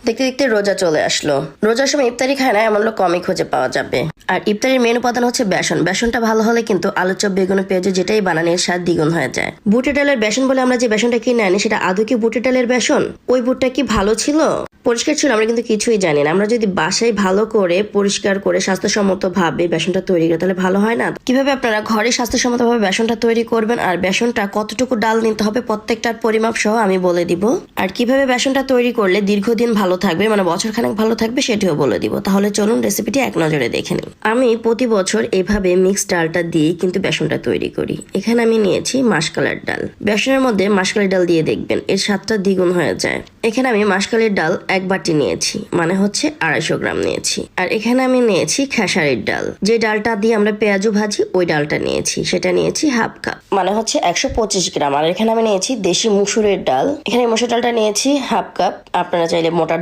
দেখতে দেখতে রোজা চলে আসলো। রোজার সময় ইফতারি খায় না এমন লোক কমই খুঁজে পাওয়া যাবে। আর ইফতারির মেন উপাদান হচ্ছে বেসন। বেসনটা ভালো হলে কিন্তু আলু চপ, বেগুন, পেঁয়াজু যেটাই বানান এর স্বাদ দ্বিগুণ হয়ে যায়। বুটের ডালের বেসন বলে আমরা যে বেসনটা কিনে আনি সেটা আদৌ কি বুটের ডালের বেসন? ওই বুটটা কি ভালো ছিল, পরিষ্কার ছিল? আমরা কিন্তু কিছুই জানি না। আমরা যদি বাসায় ভালো করে পরিষ্কার করে স্বাস্থ্যসম্মত ভাবে বেসনটা তৈরি করে তাহলে ভালো হয় না? কিভাবে আপনারা ঘরে স্বাস্থ্যসম্মত ভাবে বেসনটা তৈরি করবেন আর বেসনটা কতটুকু ডাল নিতে হবে প্রত্যেকটার পরিমাপ সহ আমি বলে দিব। আর কিভাবে বেসনটা তৈরি করলে দীর্ঘদিন ভালো থাকবে, মানে বছরখানেক ভালো থাকবে, সেটিও বলে দিব। তাহলে চলুন রেসিপিটি এক নজরে দেখে নিই। আমি প্রতি বছর এভাবে মিক্সড ডালটা দিয়ে কিন্তু বেসনটা তৈরি করি। এখানে আমি নিয়েছি মাসকলাইর ডাল। বেসনের মধ্যে মাসকলাই ডাল দিয়ে দেখবেন এর স্বাদটা দ্বিগুণ হয়ে যায়। এখানে আমি মাসকলাইর ডাল 1 বাটি নিয়েছি, মানে হচ্ছে 250 গ্রাম নিয়েছি। আর এখানে আমি নিয়েছি খেসারির ডাল, যে ডালটা দিয়ে আমরা পেঁয়াজু ভাজি, ওই ডালটা নিয়েছি, সেটা নিয়েছি হাফ কাপ, মানে হচ্ছে 125 গ্রাম। আর এখানে আমি নিয়েছি দেশি মুসুরের ডাল, এখানে মসুর ডালটা নিয়েছি হাফ কাপ। আপনারা চাইলে মোটার